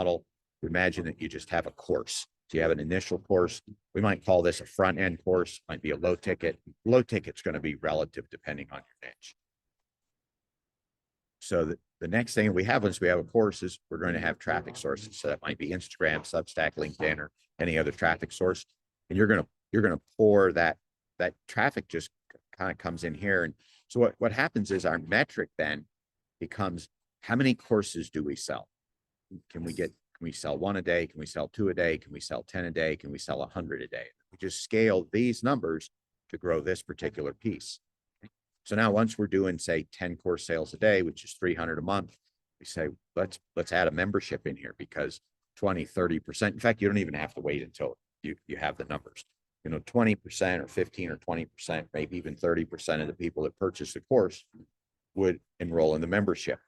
model, imagine that you just have a course. So you have an initial course. We might call this a front end course, might be a low ticket. Low ticket's going to be relative depending on your niche. So the next thing we have once we have a course is we're going to have traffic sources. So that might be Instagram, Substack, LinkedIn, or any other traffic source. And you're going to pour that traffic just kind of comes in here. And so what happens is our metric then becomes how many courses do we sell? Can we sell 1 a day? Can we sell 2 a day? Can we sell 10 a day? Can we sell 100 a day? We just scale these numbers to grow this particular piece. So now once we're doing, say, 10 course sales a day, which is 300 a month, we say, let's add a membership in here because 20, 30%. In fact, you don't even have to wait until you have the numbers. 20% or 15 or 20%, maybe even 30% of the people that purchase the course would enroll in the membership.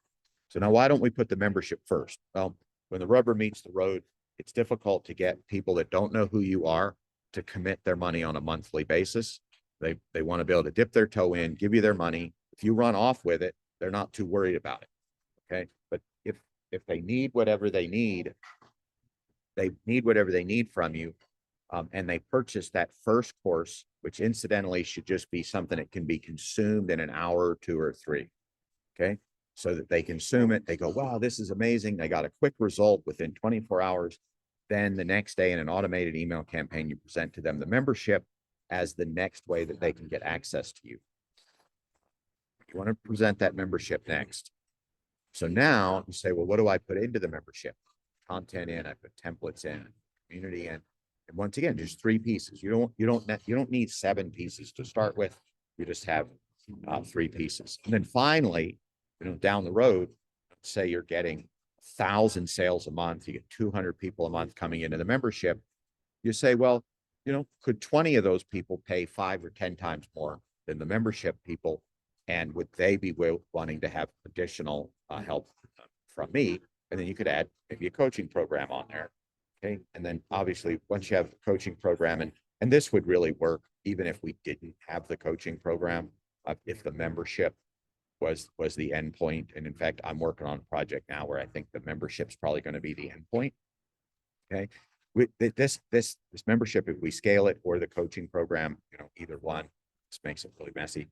So now why don't we put the membership first? Well, when the rubber meets the road, it's difficult to get people that don't know who you are to commit their money on a monthly basis. They want to be able to dip their toe in, give you their money. If you run off with it, they're not too worried about it. Okay. But if they need whatever they need from you, and they purchase that first course, which incidentally should just be something that can be consumed in an hour or 2 or 3. Okay. So that they consume it, they go, wow, this is amazing. They got a quick result within 24 hours. Then the next day in an automated email campaign, you present to them the membership as the next way that they can get access to you. You want to present that membership next. So now you say, well, what do I put into the membership? Content in, I put templates in, community in. And once again, just 3 pieces. You don't need 7 pieces to start with. You just have 3 pieces. And then finally, down the road, say you're getting 1,000 sales a month, you get 200 people a month coming into the membership. You say, well, could 20 of those people pay 5 or 10 times more than the membership people? And would they be wanting to have additional help from me? And then you could add maybe a coaching program on there. Okay. And then obviously once you have the coaching program, and this would really work even if we didn't have the coaching program, if the membership was the end point. And in fact, I'm working on a project now where I think the membership's probably going to be the end point. Okay. This membership, if we scale it, or the coaching program, either one, this makes it really messy,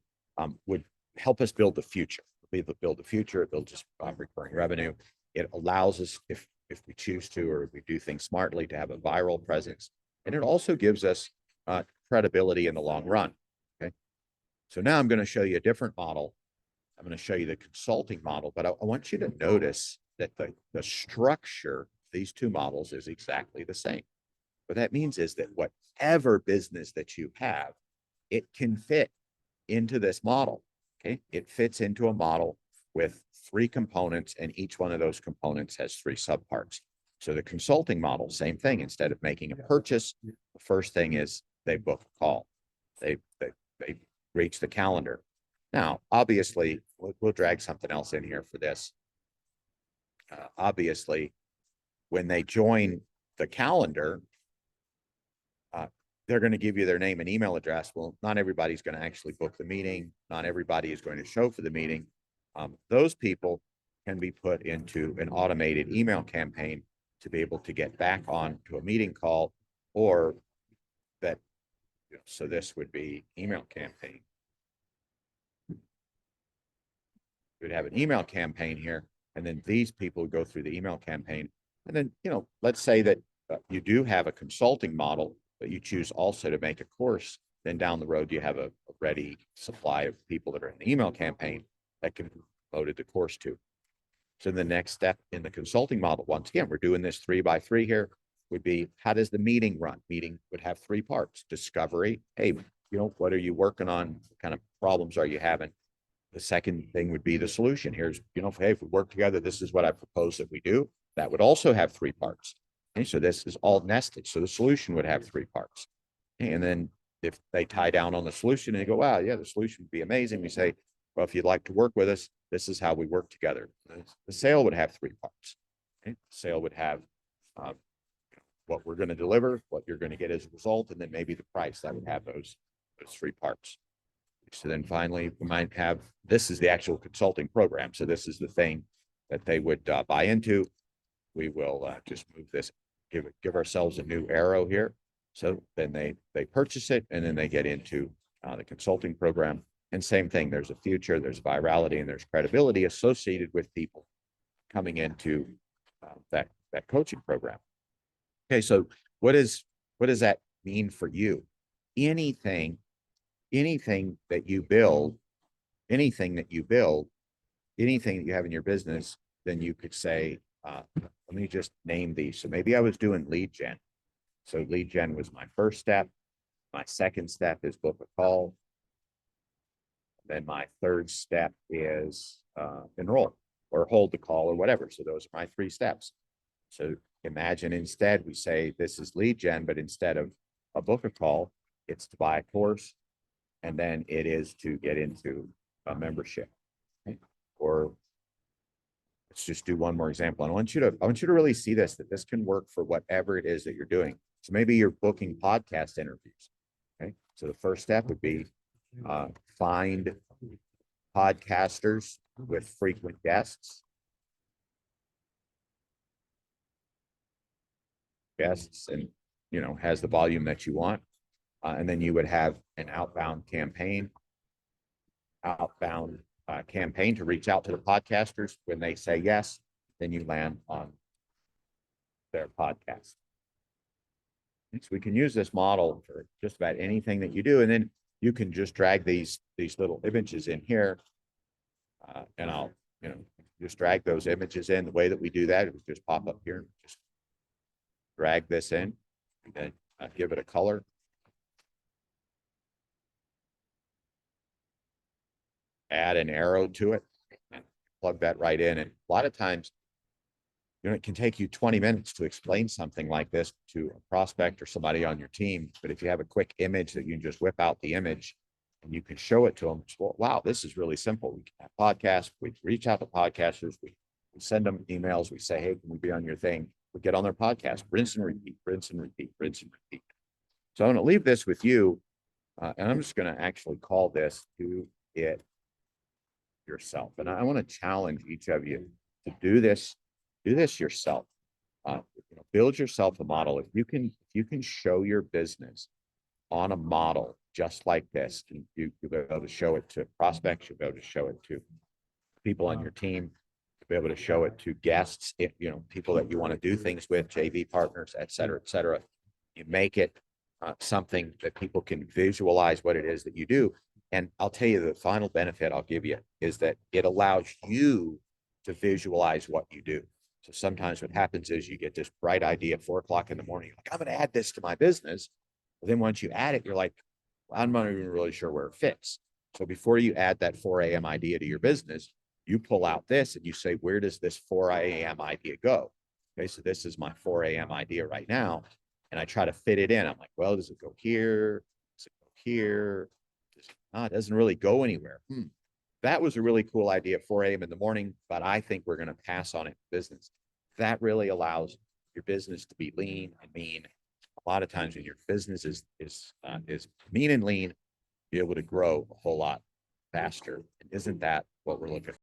would help us build the future. Build the future, build just recurring revenue. It allows us, if we choose to, or if we do things smartly, to have a viral presence. And it also gives us credibility in the long run. Okay. So now I'm going to show you a different model. I'm going to show you the consulting model, but I want you to notice that the structure of these 2 models is exactly the same. What that means is that whatever business that you have, it can fit into this model. Okay. It fits into a model with 3 components, and each one of those components has 3 subparts. So the consulting model, same thing. Instead of making a purchase, the first thing is they book a call. They reach the calendar. Now, obviously, we'll drag something else in here for this. Obviously, when they join the calendar, they're going to give you their name and email address. Well, not everybody's going to actually book the meeting. Not everybody is going to show for the meeting. Those people can be put into an automated email campaign to be able to get back on to a meeting call, or that, so this would be email campaign. We'd have an email campaign here, and then these people would go through the email campaign. And then, let's say that you do have a consulting model, but you choose also to make a course. Then down the road, you have a ready supply of people that are in the email campaign that can be loaded the course to. So the next step in the consulting model, once again, we're doing this 3 by 3 here, would be, how does the meeting run? Meeting would have 3 parts. Discovery. Hey, what are you working on? What kind of problems are you having? The second thing would be the solution. Here's, hey, if we work together, this is what I propose that we do. That would also have 3 parts. Okay, so this is all nested. So the solution would have 3 parts. And then if they tie down on the solution and they go, wow, yeah, the solution would be amazing. We say, well, if you'd like to work with us, this is how we work together. The sale would have 3 parts. Okay? The sale would have what we're going to deliver, what you're going to get as a result, and then maybe the price. That would have those 3 parts. So then finally, we might have, this is the actual consulting program. So this is the thing that they would buy into. we will just move this, give ourselves a new arrow here. So then they purchase it and then they get into the consulting program. And same thing, there's a future, there's virality, and there's credibility associated with people coming into that coaching program. Okay, so what does that mean for you? Anything that you build, anything that you have in your business, then you could say, let me just name these. So maybe I was doing lead gen. So lead gen was my first step. My second step is book a call. Then my third step is enroll or hold the call or whatever. So those are my 3 steps. So imagine instead we say this is lead gen, but instead of a book a call, it's to buy a course, and then it is to get into a membership. Okay? Or let's just do one more example. And I want you to really see this, that this can work for whatever it is that you're doing. So maybe you're booking podcast interviews. Okay. So the first step would be find podcasters with frequent guests. And, has the volume that you want. And then you would have an outbound campaign to reach out to the podcasters. When they say yes, then you land on their podcast. So we can use this model for just about anything that you do. And then you can just drag these little images in here. And I'll, just drag those images in. The way that we do that is just pop up here, just drag this in, and then give it a color. Add an arrow to it and plug that right in. And a lot of times, it can take you 20 minutes to explain something like this to a prospect or somebody on your team. But if you have a quick image that you can just whip out the image and you can show it to them, well, wow, this is really simple. We can have podcasts, we reach out to podcasters, we send them emails, we say, hey, can we be on your thing? We get on their podcast, rinse and repeat, rinse and repeat, rinse and repeat. So I'm going to leave this with you, and I'm just going to actually call this Do It Yourself. And I want to challenge each of you to do this yourself. Build yourself a model. If you can show your business on a model just like this, you'll be able to show it to prospects, you'll be able to show it to people on your team, you'll be able to show it to guests, if people that you want to do things with, JV partners, et cetera, et cetera. You make it something that people can visualize what it is that you do. And I'll tell you, the final benefit I'll give you is that it allows you to visualize what you do. So sometimes what happens is you get this bright idea at 4 o'clock in the morning, like, I'm going to add this to my business. But then once you add it, you're like, well, I'm not even really sure where it fits. So before you add that 4 a.m. idea to your business, you pull out this and you say, where does this 4 a.m. idea go? Okay, so this is my 4 a.m. idea right now. And I try to fit it in. I'm like, well, does it go here? Does it go here? It doesn't really go anywhere. That was a really cool idea at 4 a.m. in the morning, but I think we're going to pass on it in business. That really allows your business to be lean and mean. A lot of times when your business is mean and lean, you're able to grow a whole lot faster. And isn't that what we're looking for?